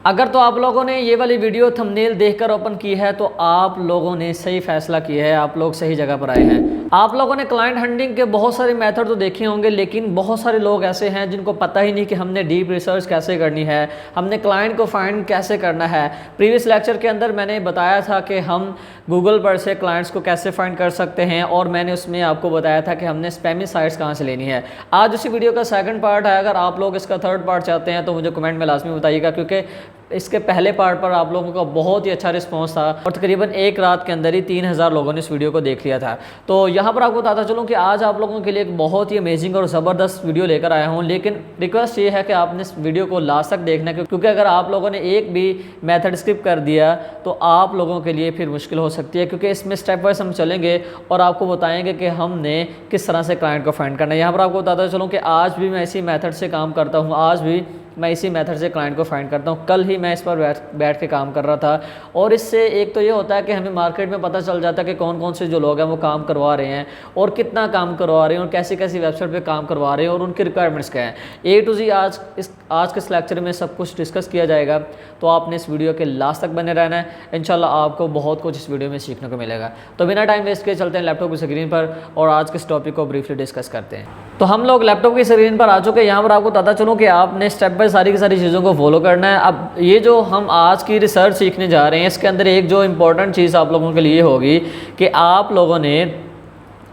अगर तो आप लोगों ने ये वाली वीडियो थंबनेल देखकर ओपन की है तो आप लोगों ने सही फैसला किया है, आप लोग सही जगह पर आए हैं। आप लोगों ने क्लाइंट हंटिंग के बहुत सारे मेथड तो देखे होंगे, लेकिन बहुत सारे लोग ऐसे हैं जिनको पता ही नहीं कि हमने डीप रिसर्च कैसे करनी है, हमने क्लाइंट को फाइंड कैसे करना है। प्रीवियस लेक्चर के अंदर मैंने बताया था कि हम गूगल पर से क्लाइंट्स को कैसे फाइंड कर सकते हैं, और मैंने उसमें आपको बताया था कि हमने स्पैमी साइट्स कहाँ से लेनी है। आज उसी वीडियो का सेकंड पार्ट है। अगर आप लोग इसका थर्ड पार्ट चाहते हैं तो मुझे कमेंट में लाजमी बताइएगा, क्योंकि इसके पहले पार्ट पर आप लोगों का बहुत ही अच्छा रिस्पांस था और तकरीबन एक रात के अंदर ही 3000 लोगों ने इस वीडियो को देख लिया था। तो यहाँ पर आपको बताता चलूँ कि आज आप लोगों के लिए एक बहुत ही अमेजिंग और ज़बरदस्त वीडियो लेकर आया हूँ, लेकिन रिक्वेस्ट ये है कि आपने इस वीडियो को लास्ट तक देखना है, क्योंकि अगर आप लोगों ने एक भी मेथड स्किप कर दिया तो आप लोगों के लिए फिर मुश्किल हो सकती है, क्योंकि इसमें स्टेप वाइज हम चलेंगे और आपको बताएंगे कि हमने किस तरह से क्लाइंट को फाइंड करना है। यहाँ पर आपको बताता चलूँ कि आज भी मैं इसी मेथड से काम करता हूँ, आज भी मैं इसी मेथड से क्लाइंट को फाइंड करता हूँ। कल ही मैं इस पर बैठ के काम कर रहा था, और इससे एक तो ये होता है कि हमें मार्केट में पता चल जाता है कि कौन कौन से जो लोग हैं वो काम करवा रहे हैं और कितना काम करवा रहे हैं और कैसी कैसी वेबसाइट पे काम करवा रहे हैं और उनकी रिक्वायरमेंट्स क्या हैं। ए टू जी आज के इस लेक्चर में सब कुछ डिस्कस किया जाएगा, तो आपने इस वीडियो के लास्ट तक बने रहना है। इंशाल्लाह आपको बहुत कुछ इस वीडियो में सीखने को मिलेगा। तो बिना टाइम वेस्ट किए चलते हैं लैपटॉप की स्क्रीन पर और आज के इस टॉपिक को ब्रीफली डिस्कस करते हैं। तो हम लोग लैपटॉप की स्क्रीन पर आ चुके हैं। यहाँ पर आपको बताता चलूँ कि आपने स्टेप बाय सारी की सारी चीज़ों को फॉलो करना है। अब ये जो हम आज की रिसर्च सीखने जा रहे हैं, इसके अंदर एक जो इम्पोर्टेंट चीज़ आप लोगों के लिए होगी कि आप लोगों ने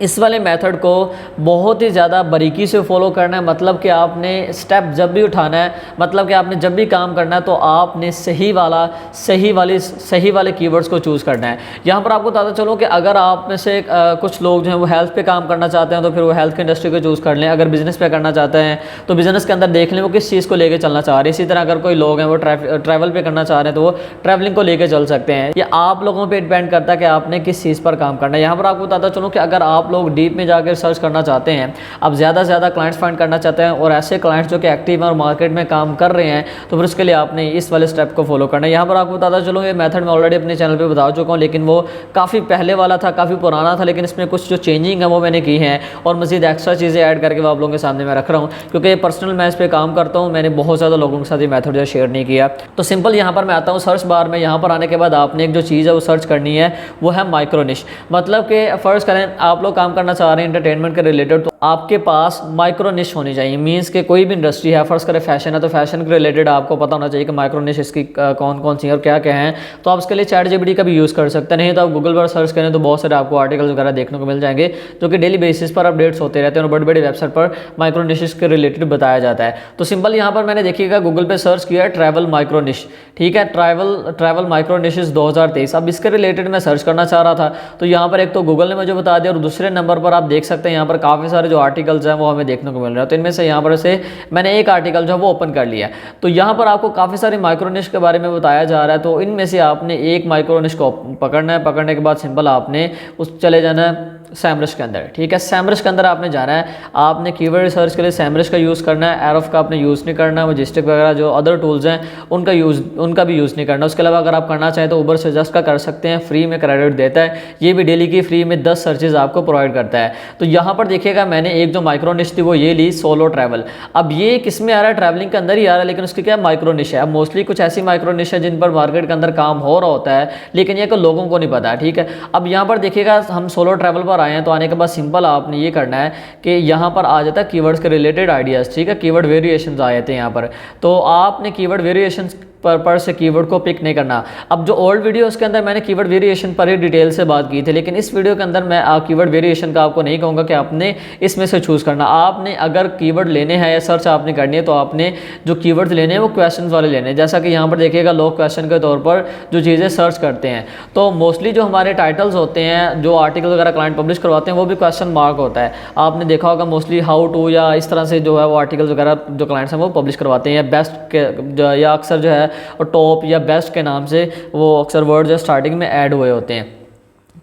इस वाले मेथड को बहुत ही ज़्यादा बारीकी से फॉलो करना है। मतलब कि आपने स्टेप जब भी उठाना है, मतलब कि आपने जब भी काम करना है तो आपने सही वाले कीवर्ड्स को चूज़ करना है। यहाँ पर आपको बताता चलो कि अगर आप में से कुछ लोग जो हैं वो हेल्थ पे काम करना चाहते हैं तो फिर वो हेल्थ की इंडस्ट्री को चूज़ कर लें। अगर बिज़नेस पे करना चाहते हैं तो बिज़नेस के अंदर देख लें वो किस चीज़ को लेकर चलना चाह रहे हैं। इसी तरह अगर कोई लोग हैं वो ट्रैवल पे करना चाह रहे हैं तो वो ट्रैवलिंग को लेकर चल सकते हैं। ये आप लोगों पर डिपेंड करता है कि आपने किस चीज़ पर काम करना है। यहाँ पर आपको बताता चलो कि अगर आप लोग डीप में जाकर सर्च करना चाहते हैं, अब ज़्यादा से ज़्यादा क्लाइंट्स फाइंड करना चाहते हैं और ऐसे क्लाइंट्स जो कि एक्टिव हैं और मार्केट में काम कर रहे हैं, तो फिर उसके लिए आपने इस वाले स्टेप को फॉलो करना है। यहाँ पर आपको बताता चलो ये मेथड मैं ऑलरेडी अपने चैनल पे बता चुका हूँ, लेकिन वो काफ़ी पहले वाला था, काफ़ी पुराना था, लेकिन इसमें कुछ जो चेंजिंग है वो मैंने की है और मज़ीद एक्स्ट्रा चीज़ें ऐड करके वो आप लोगों के सामने मैं रख रहा हूँ, क्योंकि पर्सनल मैं इस पर काम करता हूँ। मैंने बहुत ज़्यादा लोगों के साथ ये मेथड जो शेयर नहीं किया। तो सिंपल यहाँ पर मैं आता हूँ सर्च बार में। यहाँ पर आने के बाद आपने एक जो चीज़ है वो सर्च करनी है, वो है माइक्रो निश। मतलब कि फ़र्ज़ करें आप लोग काम करना चाह रहे हैं एंटरटेनमेंट के रिलेटेड, तो आपके पास माइक्रो निश होनी चाहिए। मींस के कोई भी इंडस्ट्री है, फर्स्ट करें फैशन है तो फैशन के रिलेटेड आपको पता होना चाहिए कि माइक्रो निश इसकी कौन कौन सी है और क्या क्या है। तो आप उसके लिए चैट जीपीटी का भी यूज़ कर सकते हैं, नहीं तो आप गूगल पर सर्च करें तो बहुत सारे आपको आर्टिकल्स वगैरह देखने को मिल जाएंगे जो कि डेली बेसिस पर अपडेट्स होते रहते हैं और बड़ी बड़ी वेबसाइट पर माइक्रो निश के रिलेटेड बताया जाता है। तो सिंपल यहाँ पर मैंने देखिएगा गूगल पर सर्च किया है ट्रैवल माइक्रो निश, ठीक है, ट्रैवल माइक्रो निशेस 2023। अब इसके रिलेटेड मैं सर्च करना चाह रहा था, तो यहाँ पर एक तो गूगल ने मुझे बता दिया और दूसरे नंबर पर आप देख सकते हैं यहाँ पर काफ़ी सारे जो आर्टिकल्स हैं वो हमें देखने को मिल रहा है। तो इनमें से यहाँ पर से मैंने एक आर्टिकल जो है वो ओपन कर लिया। तो यहाँ पर आपको काफ़ी सारे माइक्रोनिश के बारे में बताया जा रहा है, तो इनमें से आपने एक माइक्रोनिश को पकड़ना है। पकड़ने के बाद सिंपल आपने उस चले जाना है सैमरश के अंदर, ठीक है। सैमरश के अंदर आपने जाना है, आपने कीवर्ड रिसर्च के लिए सैमरश का यूज़ करना है। एरोफ का आपने यूज़ नहीं करना, मजेस्टिक वगैरह जो अदर टूल्स हैं उनका भी यूज़ नहीं करना। उसके अलावा अगर आप करना चाहें तो उबर सजेस्ट का कर सकते हैं, फ्री में क्रेडिट देता है। ये भी डेली की फ्री में 10 सर्चेज आपको प्रोवाइड करता है। तो यहाँ पर देखिएगा मैंने एक जो माइक्रो निश थी वो ये ली, सोलो ट्रैवल। अब ये किस में आ रहा है, ट्रैवलिंग के अंदर ही आ रहा है, लेकिन उसकी क्या माइक्रो निश है। अब मोस्टली कुछ ऐसी माइक्रो निश है जिन पर मार्केट के अंदर काम हो रहा होता है, लेकिन ये लोगों को नहीं पता है, ठीक है। अब यहाँ पर देखिएगा हम सोलो ट्रैवल पर आए हैं, तो आने के बाद सिंपल आपने ये करना है कि यहाँ पर आ जाता है कीवर्ड्स के रिलेटेड आइडियाज़, ठीक है। कीवर्ड वेरिएशंस आ जाते हैं यहाँ पर, तो आपने कीवर्ड वेरिएशंस पर से कीवर्ड को पिक नहीं करना। अब जो ओल्ड वीडियो उसके अंदर मैंने कीवर्ड वेरिएशन पर ही डिटेल से बात की थी, लेकिन इस वीडियो के अंदर मैं कीवर्ड वेरिएशन का आपको नहीं कहूँगा कि आपने इसमें से चूज़ करना। आपने अगर कीवर्ड लेने हैं या सर्च आपने करनी है तो आपने जो कीवर्ड्स लेने हैं वो क्वेश्चन वाले लेने हैं। जैसा कि यहाँ पर देखिएगा लोग क्वेश्चन के तौर पर जो चीज़ें सर्च करते हैं, तो मोस्टली जो हमारे टाइटल्स होते हैं, जो आर्टिकल वगैरह क्लाइंट पब्लिश करवाते हैं, वो भी क्वेश्चन मार्क होता है। आपने देखा होगा मोस्टली हाउ टू या इस तरह से जो है वो आर्टिकल्स वगैरह जो क्लाइंट्स हैं वो पब्लिश करवाते हैं, बेस्ट या अक्सर जो है और टॉप या बेस्ट के नाम से वो अक्सर वर्ड जो स्टार्टिंग में ऐड हुए होते हैं।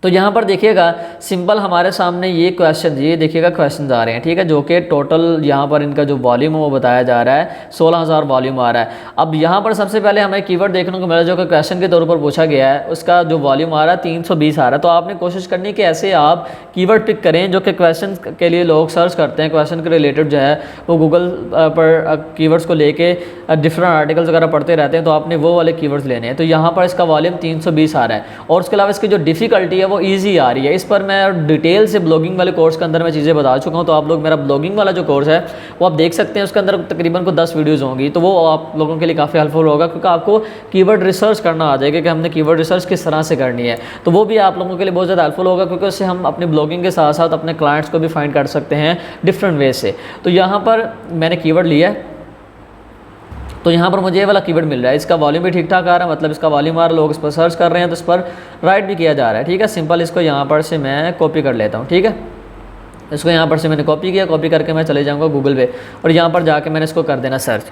तो यहाँ पर देखिएगा सिंपल हमारे सामने ये क्वेश्चन, ये देखिएगा क्वेश्चन आ रहे हैं, ठीक है, जो कि टोटल यहाँ पर इनका जो वॉल्यूम है वो बताया जा रहा है 16,000 वॉल्यूम आ रहा है। अब यहाँ पर सबसे पहले हमें कीवर्ड देखने को मिला जो कि क्वेश्चन के तौर पर पूछा गया है, उसका जो वॉल्यूम आ रहा है 320 आ रहा है। तो आपने कोशिश करनी कि ऐसे आप कीवर्ड पिक करें जो कि क्वेश्चन के लिए लोग सर्च करते हैं, क्वेश्चन के रिलेटेड जो है वो गूगल पर कीवर्ड्स को लेके डिफरेंट आर्टिकल्स वगैरह पढ़ते रहते हैं, तो आपने वो वाले कीवर्ड्स लेने हैं। तो यहाँ पर इसका वॉल्यूम 320 आ रहा है और उसके अलावा इसकी जो डिफ़िकल्टी है वो ईजी आ रही है। इस पर मैं डिटेल से ब्लॉगिंग वाले कोर्स के अंदर मैं चीज़ें बता चुका हूँ, तो आप लोग मेरा ब्लॉगिंग वाला जो कोर्स है वो आप देख सकते हैं, उसके अंदर तकरीबन को 10 वीडियोज़ होंगी, तो वो आप लोगों के लिए काफ़ी हेल्पफुल होगा, क्योंकि आपको कीवर्ड रिसर्च करना आ जाएगा कि हमने कीवर्ड रिसर्च किस तरह से करनी है। तो वो भी आप लोगों के लिए बहुत ज़्यादा हेल्पफुल होगा, क्योंकि उससे हम अपनी ब्लॉगिंग के साथ साथ अपने क्लाइंट्स को भी फाइंड कर सकते हैं डिफरेंट वे से। तो यहाँ पर मैंने कीवर्ड लिया है, तो यहाँ पर मुझे ये वाला कीवर्ड मिल रहा है, इसका वॉल्यूम भी ठीक ठाक आ रहा है, मतलब इसका वॉल्यूम आ रहा है, लोग इस पर सर्च कर रहे हैं, तो इस पर राइट भी किया जा रहा है, ठीक है। सिंपल इसको यहाँ पर से मैं कॉपी कर लेता हूँ, ठीक है। इसको यहाँ पर से मैंने कॉपी किया, कॉपी करके मैं चले जाऊँगा गूगल पे और यहाँ पर जाके मैंने इसको कर देना सर्च।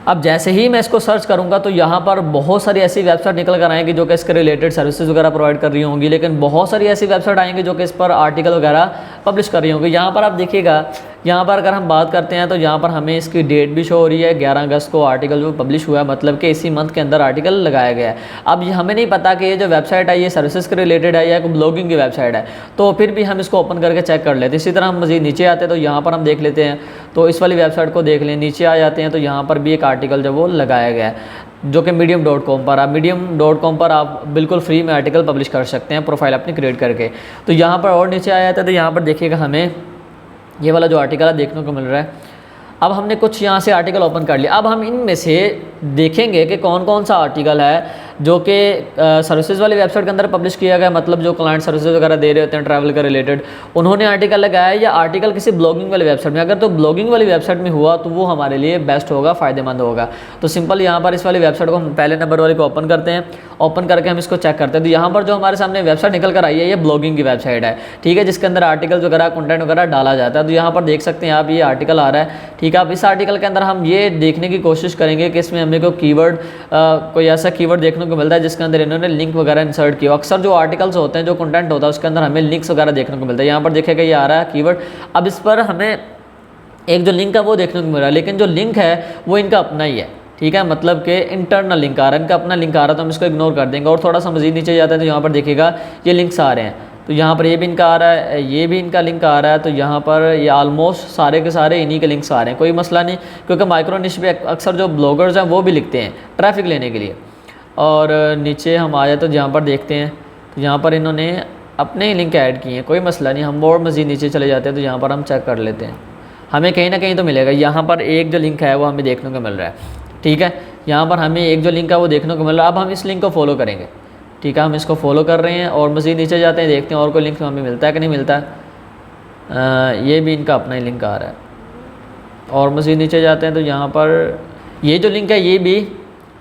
अब जैसे ही मैं इसको सर्च करूंगा तो यहाँ पर बहुत सारी ऐसी वेबसाइट निकल कर आएंगी जो कि इसके रिलेटेड सर्विसेज वगैरह प्रोवाइड कर रही होंगी, लेकिन बहुत सारी ऐसी वेबसाइट आएंगी जो कि इस पर आर्टिकल वगैरह पब्लिश कर रही होंगी। यहाँ पर आप देखिएगा, यहाँ पर अगर हम बात करते हैं तो यहाँ पर हमें इसकी डेट भी शो हो रही है, 11 अगस्त को आर्टिकल जो पब्लिश हुआ है, मतलब कि इसी मंथ के अंदर आर्टिकल लगाया गया है। अब हमें नहीं पता कि ये जो वेबसाइट है ये सर्विसेज के रिलेटेड है या ब्लॉगिंग की वेबसाइट है, तो फिर भी हम इसको ओपन करके चेक कर लेते हैं। इसी तरह हम मज़ीद नीचे आते हैं तो यहाँ पर हम देख लेते हैं, तो इस वाली वेबसाइट को देख लें, नीचे आ जाते हैं तो यहाँ पर भी एक आर्टिकल जो वो लगाया गया है जो कि medium.com पर। आप medium.com पर आप बिल्कुल फ्री में आर्टिकल पब्लिश कर सकते हैं प्रोफाइल अपनी क्रिएट करके। तो यहाँ पर और नीचे आया था तो यहाँ पर देखिएगा हमें ये वाला जो आर्टिकल है देखने को मिल रहा है। अब हमने कुछ यहाँ से आर्टिकल ओपन कर लिया, अब हम इनमें से देखेंगे कि कौन कौन सा आर्टिकल है जो कि सर्विसेज वाली वेबसाइट के अंदर पब्लिश किया गया, मतलब जो क्लाइंट सर्विसेज वगैरह दे रहे होते हैं ट्रैवल के रिलेटेड, उन्होंने आर्टिकल लगाया है, या आर्टिकल किसी ब्लॉगिंग वाली वेबसाइट में। अगर तो ब्लॉगिंग वाली वेबसाइट में हुआ तो वो हमारे लिए बेस्ट होगा, फ़ायदेमंद होगा। तो सिंपल यहाँ पर इस वाली वेबसाइट को हम पहले नंबर वाले को ओपन करते हैं, ओपन करके हम इसको चेक करते हैं। तो यहाँ पर जो हमारे सामने वेबसाइट निकल कर आई है ये ब्लॉगिंग की वेबसाइट है, ठीक है, जिसके अंदर आर्टिकल वगैरह कंटेंट वगैरह डाला जाता है। तो यहाँ पर देख सकते हैं आप, ये आर्टिकल आ रहा है, ठीक है। अब इस आर्टिकल के अंदर हम ये देखने की कोशिश करेंगे कि इसमें हमें कोई ऐसा कीवर्ड देखने को मिलता है जिसके अंदर इन्होंने लिंक वगैरह इंसर्ट किया। अक्सर जो आर्टिकल्स होते हैं, जो कंटेंट होता है, उसके अंदर हमें लिंक्स वगैरह देखने को मिलता है। यहाँ पर देखिएगा ये आ रहा है कीवर्ड। अब इस पर हमें एक जो लिंक है वो देखने को मिल रहा है, लेकिन जो लिंक है वो इनका अपना ही है, ठीक है, मतलब कि इंटरनल लिंक आ रहा है, इनका अपना लिंक आ रहा है, तो हम इसको इग्नोर कर देंगे। और थोड़ा सा मजीद नीचे जाता है तो यहाँ पर देखिएगा ये लिंक्स आ रहे हैं, तो यहाँ पर ये भी इनका आ रहा है, ये भी इनका लिंक आ रहा है। तो यहाँ पर ये ऑलमोस्ट सारे के सारे इन्हीं के लिंक्स आ रहे हैं, कोई मसला नहीं, क्योंकि माइक्रो निश पे अक्सर जो ब्लॉगर्स हैं वो भी लिखते हैं ट्रैफिक लेने के लिए। और नीचे हम आ जाए तो यहाँ पर देखते हैं, तो यहाँ पर इन्होंने अपने ही लिंक ऐड किए हैं, कोई मसला नहीं। हम और मज़ीद नीचे चले जाते हैं तो यहाँ पर हम चेक कर लेते हैं, हमें कहीं ना कहीं तो मिलेगा। यहाँ पर एक जो लिंक है वो हमें देखने को मिल रहा है, ठीक है, यहाँ पर हमें एक जो लिंक है वो देखने को मिल रहा है। अब हम इस लिंक को फॉलो करेंगे, ठीक है, हम इसको फॉलो कर रहे हैं और मज़ीद नीचे जाते हैं, देखते हैं और कोई लिंक हमें मिलता है कि नहीं मिलता है। ये भी इनका अपना ही लिंक आ रहा है। और मज़ीद नीचे जाते हैं तो यहाँ पर ये जो लिंक है ये भी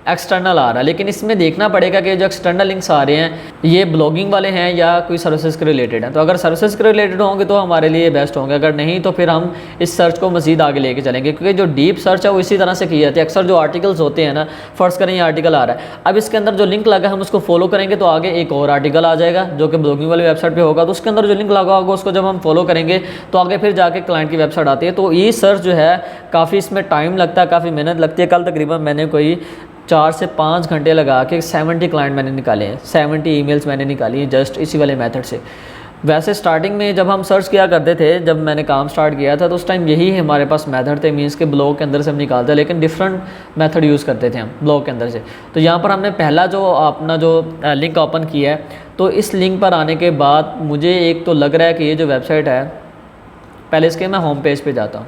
एक्सटर्नल आ रहा है, लेकिन इसमें देखना पड़ेगा कि जो एक्सटर्नल लिंक्स आ रहे हैं ये ब्लॉगिंग वाले हैं या कोई सर्विसेज के रिलेटेड हैं। तो अगर सर्विसेज के रिलेटेड होंगे तो हमारे लिए बेस्ट होंगे, अगर नहीं तो फिर हम इस सर्च को मज़ीद आगे लेके चलेंगे, क्योंकि जो डीप सर्च है वो इसी तरह से की जाती है। अक्सर जो आर्टिकल्स होते हैं ना, फर्स्ट करें ये आर्टिकल आ रहा है, अब इसके अंदर जो लिंक लगा हम उसको फॉलो करेंगे तो आगे एक और आर्टिकल आ जाएगा जो कि ब्लॉगिंग वाली वेबसाइट पर होगा, तो उसके अंदर जो लिंक लगा होगा उसको जब हम फॉलो करेंगे तो आगे फिर जाके क्लाइंट की वेबसाइट आती है। तो ये सर्च जो है काफ़ी इसमें टाइम लगता है, काफ़ी मेहनत लगती है। कल तकरीबन मैंने कोई 4 से 5 घंटे लगा के 70 क्लाइंट मैंने निकाले हैं, 70 ईमेल्स मैंने निकाली हैं जस्ट इसी वाले मेथड से। वैसे स्टार्टिंग में जब हम सर्च किया करते थे, जब मैंने काम स्टार्ट किया था तो उस टाइम यही हमारे पास मेथड थे, मीन्स के ब्लॉग के अंदर से हम निकालते, लेकिन डिफरेंट मेथड यूज़ करते थे हम ब्लॉग के अंदर से। तो यहाँ पर हमने पहला जो अपना जो लिंक ओपन किया है, तो इस लिंक पर आने के बाद मुझे एक तो लग रहा है कि ये जो वेबसाइट है, पहले इसके मैं होम पेज पर जाता हूँ,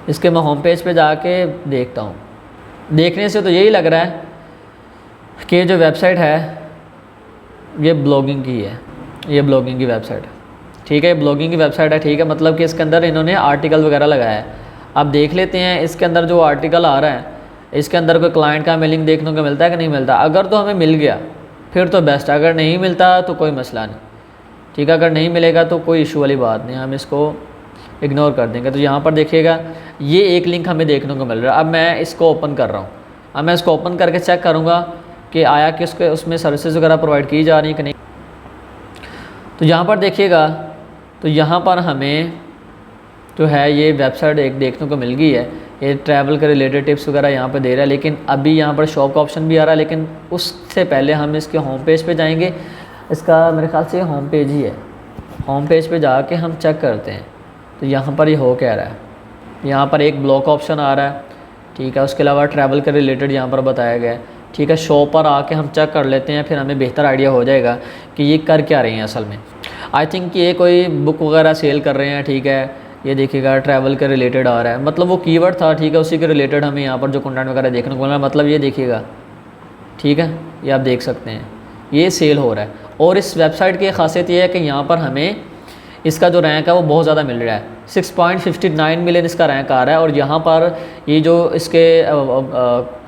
इसके मैं होम पेज पर जाके देखता हूँ। देखने से तो यही लग रहा है कि जो वेबसाइट है ये ब्लॉगिंग की है, ये ब्लॉगिंग की वेबसाइट है, ठीक है, ये ब्लॉगिंग की वेबसाइट है, ठीक है, मतलब कि इसके अंदर इन्होंने आर्टिकल वगैरह लगाया है। अब देख लेते हैं इसके अंदर जो आर्टिकल आ रहा है, इसके अंदर कोई क्लाइंट का हमें लिंक देखने को मिलता है कि नहीं मिलता। अगर तो हमें मिल गया फिर तो बेस्ट, अगर नहीं मिलता तो कोई मसला नहीं, ठीक है, अगर नहीं मिलेगा तो कोई इशू वाली बात नहीं, हम इसको इग्नोर कर देंगे। तो यहाँ पर देखिएगा ये एक लिंक हमें देखने को मिल रहा है। अब मैं इसको ओपन कर रहा हूँ, अब मैं इसको ओपन करके चेक करूँगा कि आया कि उसमें सर्विसेज वगैरह प्रोवाइड की जा रही है कि नहीं। तो यहाँ पर देखिएगा, तो यहाँ पर हमें जो है ये वेबसाइट एक देखने को मिल गई है। ये ट्रैवल के रिलेटेड टिप्स वगैरह यहाँ पर दे रहा है, लेकिन अभी यहाँ पर शॉप का ऑप्शन भी आ रहा है। लेकिन उससे पहले हम इसके होम पेज पे जाएंगे। इसका मेरे ख्याल से होम पेज ही है। होम पेज पे जाके हम चेक करते हैं तो यहाँ पर ये हो क्या रहा है। यहाँ पर एक ब्लॉक ऑप्शन आ रहा है, ठीक है। उसके अलावा ट्रैवल के रिलेटेड यहाँ पर बताया गया है, ठीक है। शॉप पर आके हम चेक कर लेते हैं, फिर हमें बेहतर आइडिया हो जाएगा कि ये कर क्या रहे हैं असल में। आई थिंक ये कोई बुक वगैरह सेल कर रहे हैं, ठीक है। ये देखिएगा ट्रैवल के रिलेटेड आ रहा है, मतलब वो कीवर्ड था, ठीक है। उसी के रिलेटेड हमें यहाँ पर जो कंटेंट वगैरह देखने को मिला, मतलब ये देखिएगा, ठीक है। ये आप देख सकते हैं ये सेल हो रहा है। और इस वेबसाइट की खासियत ये है कि यहाँ पर हमें इसका जो रैंक है वो बहुत ज़्यादा मिल रहा है। 6.59 मिलियन इसका रैंक आ रहा है। और यहाँ पर ये जो इसके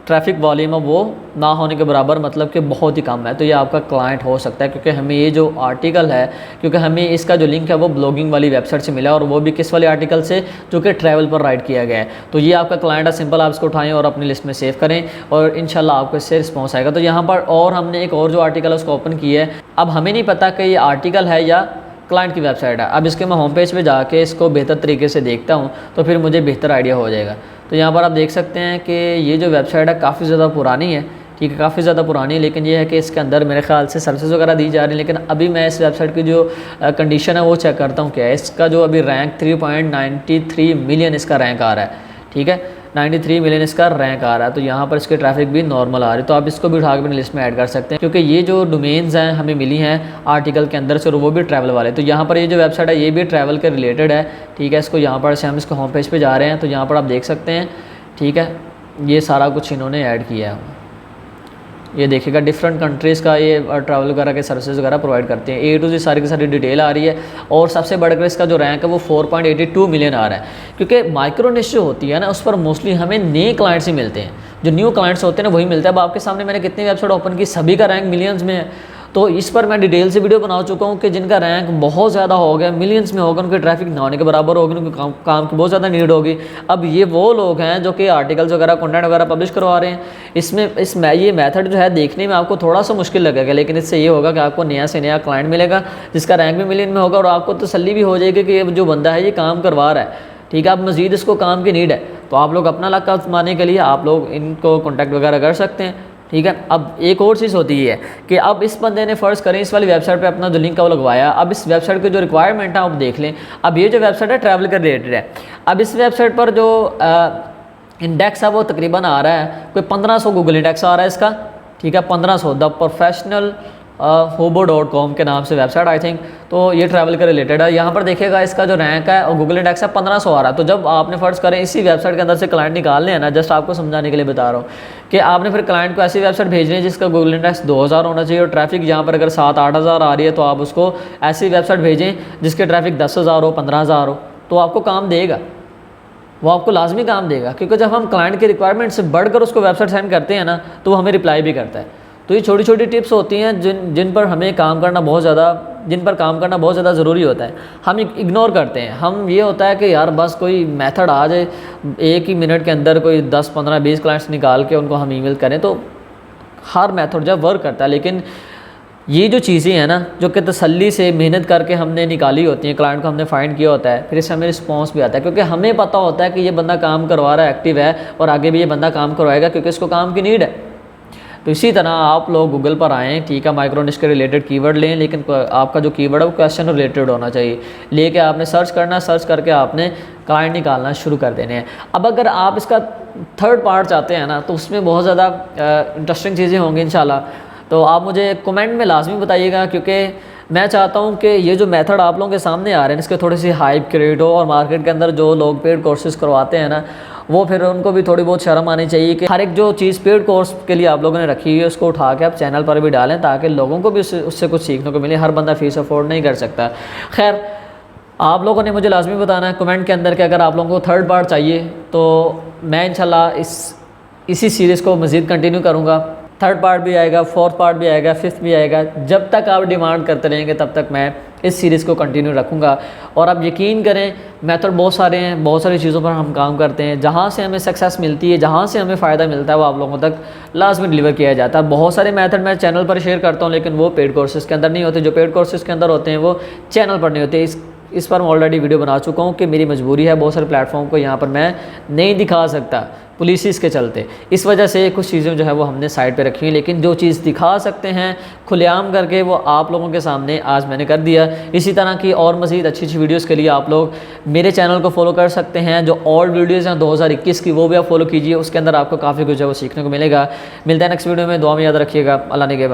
ट्रैफिक वॉल्यूम है वो ना होने के बराबर, मतलब कि बहुत ही कम है। तो ये आपका क्लाइंट हो सकता है, क्योंकि हमें ये जो आर्टिकल है, क्योंकि हमें इसका जो लिंक है वो ब्लॉगिंग वाली वेबसाइट से मिला, और वो भी किस वाले आर्टिकल से, जो कि ट्रैवल पर राइट किया गया है। तो ये आपका क्लाइंट है। सिंपल आप इसको उठाएं और अपनी लिस्ट में सेव करें, और इंशाल्लाह आपको इससे रिस्पॉन्स आएगा। तो यहाँ पर और हमने एक और जो आर्टिकल है उसको ओपन किया है। अब हमें नहीं पता कि ये आर्टिकल है या क्लाइंट की वेबसाइट है। अब इसके मैं होम पेज पे जाके इसको बेहतर तरीके से देखता हूँ, तो फिर मुझे बेहतर आइडिया हो जाएगा। तो यहाँ पर आप देख सकते हैं कि ये जो वेबसाइट है काफ़ी ज़्यादा पुरानी है, ठीक है। काफ़ी ज़्यादा पुरानी है, लेकिन ये है कि इसके अंदर मेरे ख्याल से सर्विसेज वगैरह दी जा रही है। लेकिन अभी मैं इस वेबसाइट की जो कंडीशन है वो चेक करता हूँ क्या है। इसका जो अभी रैंक 3.93 मिलियन इसका रैंक आ रहा है, ठीक है। 93 मिलियन इसका रैंक आ रहा है। तो यहाँ पर इसके ट्रैफिक भी नॉर्मल आ रही है। तो आप इसको भी उठा के अपनी लिस्ट में ऐड कर सकते हैं, क्योंकि ये जो डोमेन्स हैं हमें मिली हैं आर्टिकल के अंदर से, और वो भी ट्रैवल वाले। तो यहाँ पर ये जो वेबसाइट है ये भी ट्रैवल के रिलेटेड है, ठीक है। इसको यहाँ पर से हम इसके होम पेज पे जा रहे हैं, तो यहाँ पर आप देख सकते हैं, ठीक है। ये सारा कुछ इन्होंने ऐड किया है। ये देखिएगा डिफरेंट कंट्रीज़ का ये ट्रैवल वगैरह के सर्विसेज वगैरह प्रोवाइड करते हैं। A to Z सारी की सारी डिटेल आ रही है। और सबसे बढ़कर इसका जो रैंक है वो 4.82 मिलियन आ रहा है, क्योंकि माइक्रो निश जो होती है ना उस पर मोस्टली हमें नए क्लाइंट्स ही मिलते हैं। जो न्यू क्लाइंट्स होते हैं ना वही मिलता है। अब आपके सामने मैंने कितनी वेबसाइट ओपन की, सभी का रैंक मिलियंस में है। तो इस पर मैं डिटेल से वीडियो बना चुका हूँ कि जिनका रैंक बहुत ज़्यादा हो गया, मिलियंस में होगा, उनके ट्रैफिक ना होने के बराबर होगी, उनके काम की बहुत ज़्यादा नीड होगी। अब ये वो लोग हैं जो कि आर्टिकल्स वगैरह कंटेंट वगैरह पब्लिश करवा रहे हैं। इसमें ये मेथड जो है देखने में आपको थोड़ा सा मुश्किल लगेगा, लेकिन इससे ये होगा कि आपको नया से नया क्लाइंट मिलेगा जिसका रैंक भी मिलियन में होगा, और आपको तसल्ली भी हो जाएगी कि ये जो बंदा है ये काम करवा रहा है, ठीक है। अब मज़ीद इसको काम की नीड है, तो आप लोग अपना लक आजमाने के लिए आप लोग इनको कॉन्टैक्ट वगैरह कर सकते हैं, ठीक है। अब एक और चीज़ होती है कि अब इस बंदे ने फ़र्ज़ करें इस वाली वेबसाइट पे अपना जो लिंक है वो लगवाया। अब इस वेबसाइट की जो रिक्वायरमेंट है आप देख लें। अब ये जो वेबसाइट है ट्रैवल के रिलेटेड है। अब इस वेबसाइट पर जो इंडेक्स है वो तकरीबन आ रहा है कोई 1500 गूगल इंडेक्स आ रहा है इसका, ठीक है। 1500 द प्रोफेशनल hobo.com के नाम से वेबसाइट आई थिंक। तो ये ट्रैवल के रिलेटेड है। यहाँ पर देखिएगा इसका जो रैंक है और गूगल इंडेक्स है 1500 आ रहा है। तो जब आपने फ़र्ज़ करें इसी वेबसाइट के अंदर से क्लाइंट निकालने हैं ना, जस्ट आपको समझाने के लिए बता रहा हूँ कि आपने फिर क्लाइंट को ऐसी वेबसाइट भेजनी है जिसका गूगल इंडेक्स 2000 होना चाहिए, और ट्रैफिक यहाँ पर अगर 7-8 हज़ार आ रही है तो आप उसको ऐसी वेबसाइट भेजें जिसके ट्रैफिक 10,000 हो, 15,000 हो, तो आपको काम देगा, वो आपको लाजमी काम देगा। क्योंकि जब हम क्लाइंट की रिक्वायरमेंट से बढ़कर उसको वेबसाइट सेंड करते हैं ना तो वो हमें रिप्लाई भी करता है। तो ये छोटी छोटी टिप्स होती हैं जिन पर हमें काम करना बहुत ज़्यादा ज़रूरी होता है। हम इग्नोर करते हैं। हम ये होता है कि यार बस कोई मेथड आ जाए, एक ही मिनट के अंदर कोई 10, 15, 20 क्लाइंट्स निकाल के उनको हम ईमेल करें, तो हर मेथड जब वर्क करता है। लेकिन ये जो चीज़ें हैं ना जो कि तसल्ली से मेहनत करके हमने निकाली होती हैं, क्लाइंट को हमने फाइंड किया होता है, फिर इससे हमें रिस्पॉन्स भी आता है, क्योंकि हमें पता होता है कि ये बंदा काम करवा रहा है, एक्टिव है, और आगे भी ये बंदा काम करवाएगा क्योंकि इसको काम की नीड है। तो इसी तरह आप लोग गूगल पर आएँ, ठीक है, माइक्रो निश के रिलेटेड कीवर्ड लें, लेकिन आपका जो कीवर्ड है वो क्वेश्चन रिलेटेड होना चाहिए। लेके आपने सर्च करना, सर्च करके आपने क्लाइंट निकालना शुरू कर देने हैं। अब अगर आप इसका थर्ड पार्ट चाहते हैं ना तो उसमें बहुत ज़्यादा इंटरेस्टिंग चीज़ें होंगी इंशाल्लाह। तो आप मुझे कमेंट में लाजमी बताइएगा, क्योंकि मैं चाहता हूँ कि ये जो मेथड आप लोगों के सामने आ रहे हैं इसके थोड़ी सी हाइप क्रिएट हो, और मार्केट के अंदर जो लोग पेड कोर्सेज़ करवाते हैं ना वो फिर उनको भी थोड़ी बहुत शर्म आनी चाहिए कि हर एक जो चीज़ पेड कोर्स के लिए आप लोगों ने रखी है उसको उठा के आप चैनल पर भी डालें, ताकि लोगों को भी उससे कुछ सीखने को मिले। हर बंदा फ़ीस अफोर्ड नहीं कर सकता। खैर, आप लोगों ने मुझे लाजमी बताना है कमेंट के अंदर कि अगर आप लोगों को थर्ड पार्ट चाहिए तो मैं इंशाल्लाह इसी सीरीज़ को मज़ीद कंटिन्यू करूँगा। थर्ड पार्ट भी आएगा, फोर्थ पार्ट भी आएगा, फिफ्थ भी आएगा। जब तक आप डिमांड करते रहेंगे तब तक मैं इस सीरीज़ को कंटिन्यू रखूँगा। और आप यकीन करें मेथड बहुत सारे हैं, बहुत सारी चीज़ों पर हम काम करते हैं, जहाँ से हमें सक्सेस मिलती है, जहाँ से हमें फ़ायदा मिलता है वो आप लोगों तक लास्ट में डिलीवर किया जाता है। बहुत सारे मेथड मैं चैनल पर शेयर करता हूँ, लेकिन वो पेड कोर्सेज़ के अंदर नहीं होते। जो पेड कोर्सेज़ के अंदर होते हैं वो चैनल पर नहीं होते। इस पर मैं ऑलरेडी वीडियो बना चुका हूँ कि मेरी मजबूरी है, बहुत सारे प्लेटफॉर्म को यहाँ पर मैं नहीं दिखा सकता पुलिस के चलते। इस वजह से कुछ चीज़ें जो है वो हमने साइड पे रखी हैं, लेकिन जो चीज़ दिखा सकते हैं खुलेआम करके वो आप लोगों के सामने आज मैंने कर दिया। इसी तरह की और मज़ीद अच्छी अच्छी वीडियोस के लिए आप लोग मेरे चैनल को फॉलो कर सकते हैं। जो ओल्ड वीडियोज़ हैं 2021 की वो भी आप फॉलो कीजिए, उसके अंदर आपको काफ़ी कुछ है वो सीखने को मिलेगा। मिलता है नेक्स्ट वीडियो में, दुआ में याद रखिएगा। अल्लाह ने के बाद।